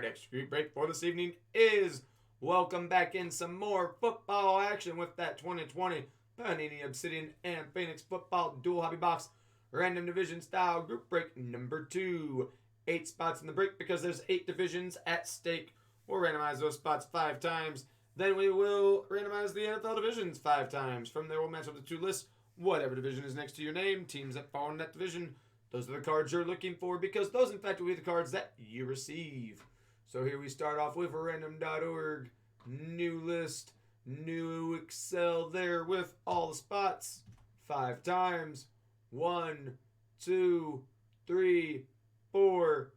next group break for this evening is welcome back in some more football action with that 2020 Panini Obsidian and Phoenix Football Dual Hobby Box Random Division Style Group Break number 2. 8 spots in the break because there's 8 divisions at stake. We'll randomize those spots 5 times. Then we will randomize the NFL divisions 5 times. From there, we'll match up the 2 lists. Whatever division is next to your name, teams that fall in that division, those are the cards you're looking for because those, in fact, will be the cards that you receive. So here we start off with random.org. New list, new Excel there with all the spots. 5 times. 1, 2, 3, 4,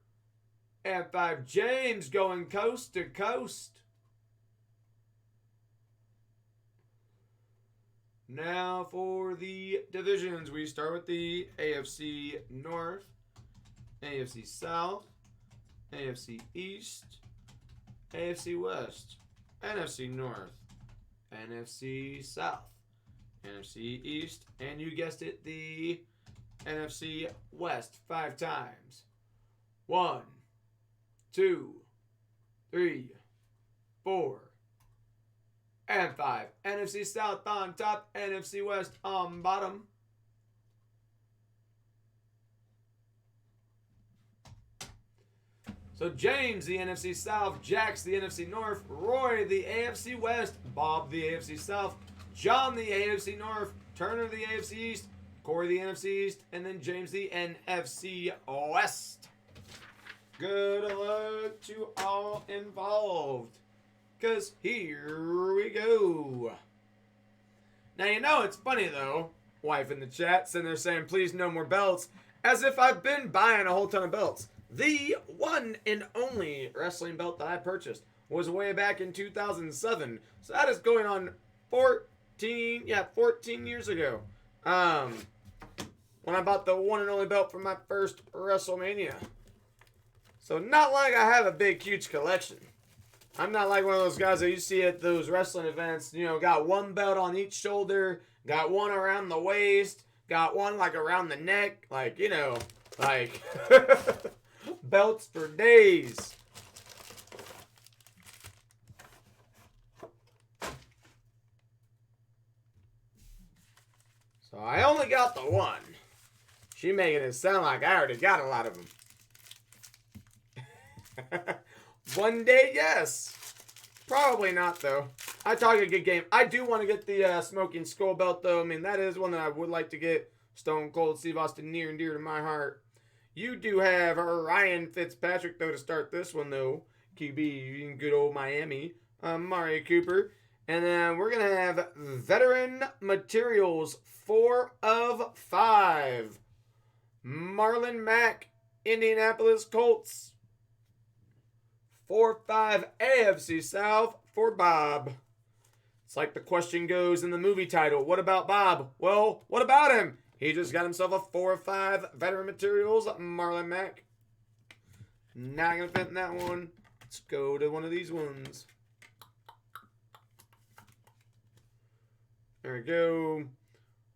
and 5. James going coast to coast. Now for the divisions, we start with the AFC North, AFC South, AFC East, AFC West, NFC North, NFC South, NFC East, and you guessed it, the NFC West 5 times. 1, 2, 3, 4, and 5. NFC South on top, NFC West on bottom. So James, the NFC South, Jax, the NFC North, Roy, the AFC West, Bob, the AFC South, John, the AFC North, Turner, the AFC East, Corey, the NFC East, and then James, the NFC West. Good luck to all involved, because here we go. Now, you know it's funny, though. Wife in the chat sitting there saying, please no more belts, as if I've been buying a whole ton of belts. The one and only wrestling belt that I purchased was way back in 2007. So that is going on 14 years ago. When I bought the one and only belt for my first WrestleMania. So not like I have a big, huge collection. I'm not like one of those guys that you see at those wrestling events, you know, got one belt on each shoulder, got one around the waist, got one like around the neck, like, you know, like belts for days. So I only got the one. She making it sound like I already got a lot of them. One day, yes. Probably not, though. I talk a good game. I do want to get the Smoking Skull belt, though. I mean, that is one that I would like to get. Stone Cold Steve Austin, near and dear to my heart. You do have Ryan Fitzpatrick, though, to start this one, though. QB in good old Miami. Mari Cooper. And then we're going to have Veteran Materials, 4 of 5. Marlon Mack, Indianapolis Colts. 4-5 AFC South for Bob. It's like the question goes in the movie title. What about Bob? Well, what about him? He just got himself a 4-5 Veteran Materials, Marlon Mack. Not going to fit in that one. Let's go to one of these ones. There we go.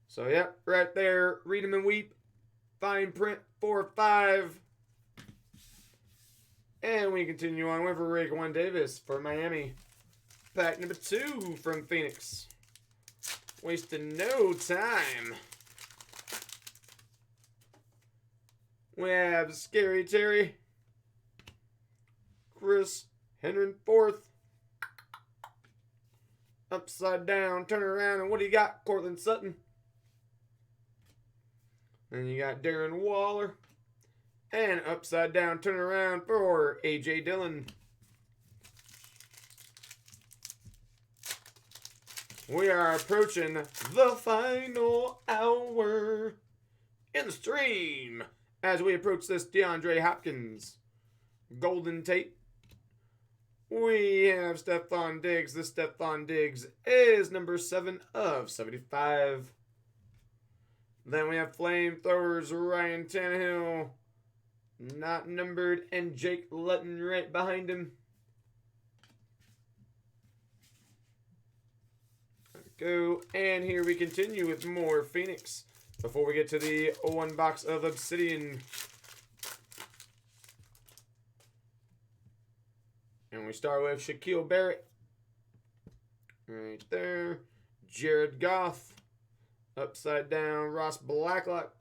So, yep, right there. Read 'em and weep. Fine print, 4-5. And we continue on with Raekwon Davis for Miami. Pack number 2 from Phoenix. Wasting no time. We have Scary Terry. Chris Henry IV. Upside down, turn around, and what do you got, Cortland Sutton? Then you got Darren Waller. And upside down, turn around for A.J. Dillon. We are approaching the final hour in the stream as we approach this DeAndre Hopkins Golden Tape. We have Stephon Diggs. This Stephon Diggs is number 7 of 75. Then we have Flamethrowers Ryan Tannehill. Not numbered, and Jake Luton right behind him. There we go. And here we continue with more Phoenix before we get to the one box of Obsidian. And we start with Shaquille Barrett. Right there. Jared Goff. Upside down, Ross Blacklock.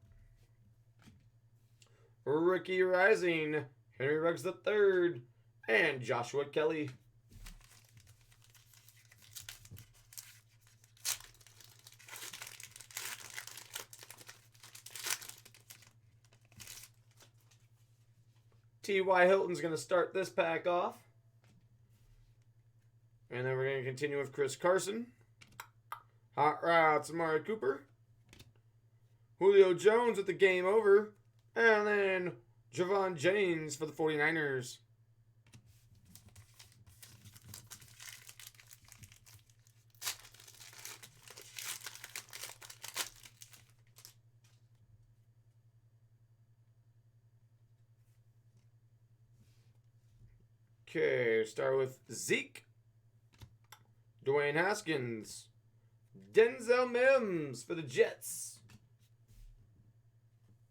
Rookie Rising, Henry Ruggs III. And Joshua Kelly. T.Y. Hilton's going to start this pack off. And then we're going to continue with Chris Carson. Hot Routes, Amari Cooper. Julio Jones with the game over. And then Javon Jennings for the 49ers. Okay, start with Zeke. Dwayne Haskins. Denzel Mims for the Jets.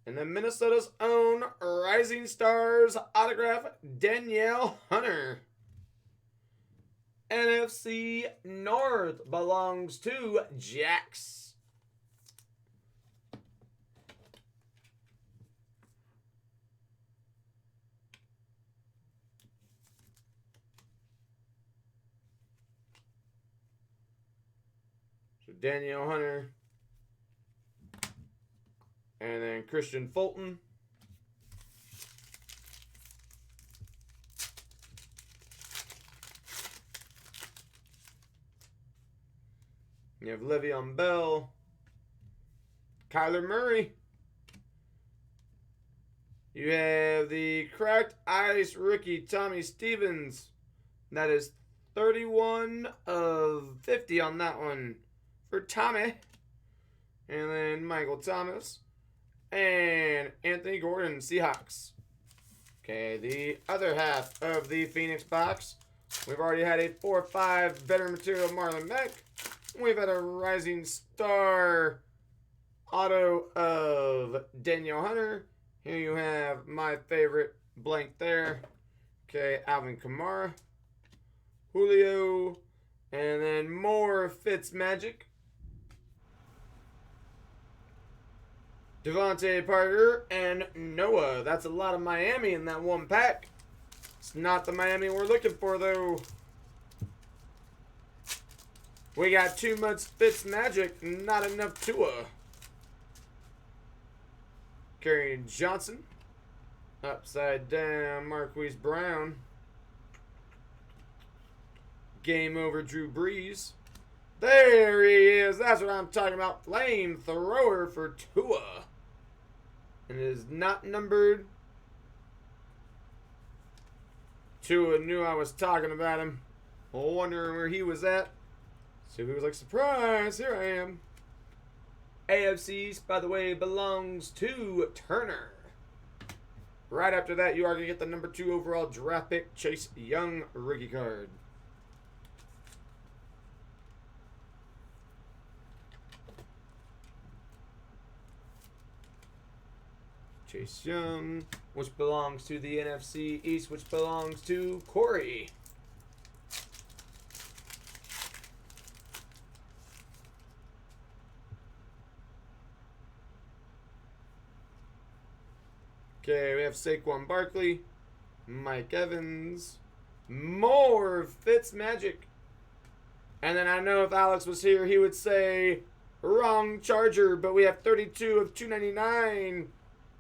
And then Minnesota's own Rising Stars autograph, Danielle Hunter. NFC North belongs to Jax. So Danielle Hunter. And then Christian Fulton. You have Le'Veon Bell. Kyler Murray. You have the cracked ice rookie Tommy Stevens. That is 31 of 50 on that one for Tommy. And then Michael Thomas. And Anthony Gordon, Seahawks. Okay, the other half of the Phoenix box. We've already had a 4-5 veteran material Marlon Mack. We've had a Rising Star auto of Danielle Hunter. Here you have my favorite blank there. Okay, Alvin Kamara. Julio. And then more Fitzmagic. Devontae Parker and Noah. That's a lot of Miami in that one pack. It's not the Miami we're looking for, though. We got too much Fitzmagic, not enough Tua. Kerryon Johnson. Upside down, Marquise Brown. Game over, Drew Brees. There he is. That's what I'm talking about. Flamethrower for Tua. And it is not numbered. Tua knew I was talking about him. Wondering where he was at. So he was like, surprise, here I am. AFC East, by the way, belongs to Turner. Right after that, you are going to get the number 2 overall draft pick, Chase Young rookie card. Chase Young, which belongs to the NFC East, which belongs to Corey. Okay, we have Saquon Barkley, Mike Evans, more Fitzmagic. And then I know if Alex was here, he would say, wrong Charger, but we have 32 of 299.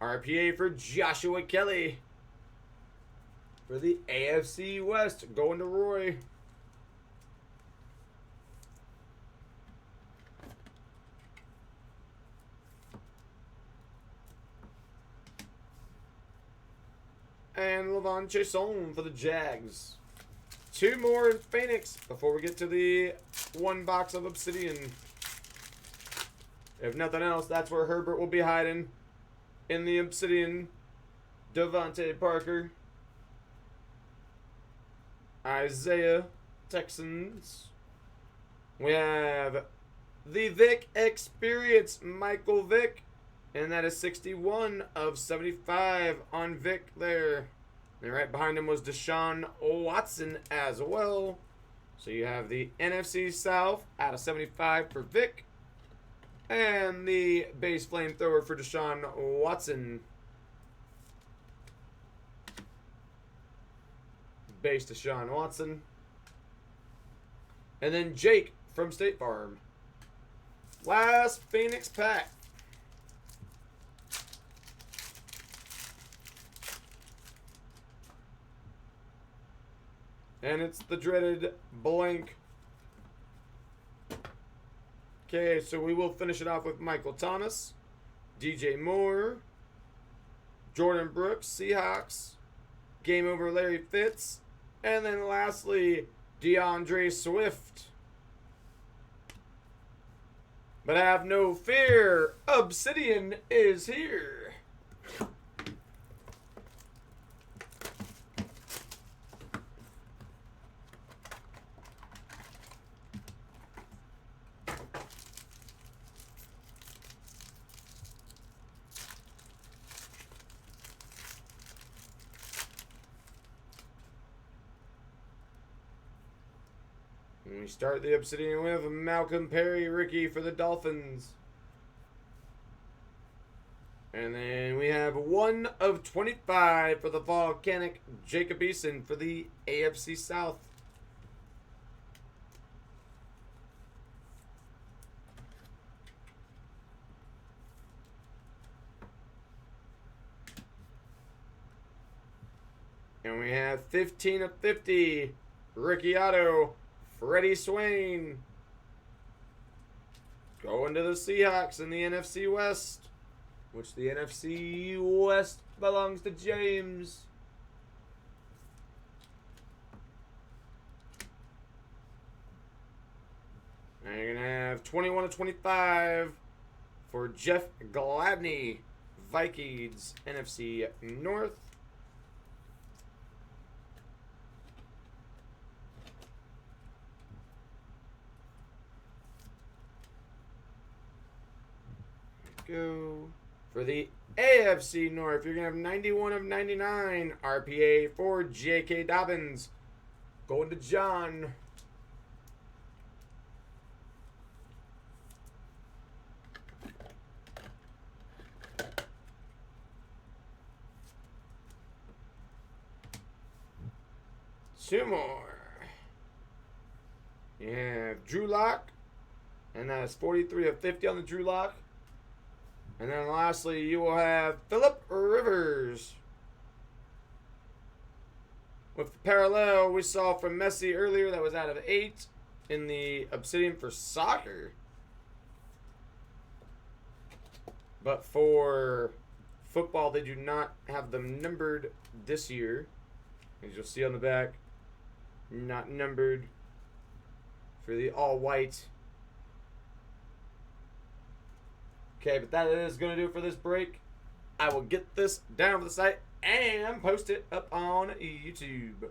RPA for Joshua Kelly. For the AFC West, going to Roy. And Lavon Chason for the Jags. 2 more in Phoenix before we get to the 1 box of Obsidian. If nothing else, that's where Herbert will be hiding. In the Obsidian, Devontae Parker. Isaiah, Texans. We have the Vic Experience, Michael Vick. And that is 61 of 75 on Vic there. And right behind him was Deshaun Watson as well. So you have the NFC South out of 75 for Vic. And the base flamethrower for Deshaun Watson. Base Deshaun Watson. And then Jake from State Farm. Last Phoenix pack. And it's the dreaded blank. Okay, so we will finish it off with Michael Thomas, DJ Moore, Jordan Brooks, Seahawks, Game Over Larry Fitz, and then lastly, DeAndre Swift. But have no fear, Obsidian is here. And we start the Obsidian with Malcolm Perry, Ricky for the Dolphins. And then we have 1 of 25 for the Volcanic Jacob Eason for the AFC South. And we have 15 of 50, Ricky Otto, Freddie Swain. Going to the Seahawks in the NFC West, which the NFC West belongs to James. And you're going to have 21 of 25 for Jeff Gladney, Vikings, NFC North. Go for the AFC North. You're going to have 91 of 99 RPA for J.K. Dobbins. Going to John. Two more. You have Drew Lock, and that's 43 of 50 on the Drew Lock. And then lastly, you will have Phillip Rivers. With the parallel we saw from Messi earlier, that was out of 8 in the Obsidian for soccer. But for football, they do not have them numbered this year. As you'll see on the back, not numbered for the all-white. Okay, but that is going to do it for this break. I will get this down for the site and post it up on YouTube.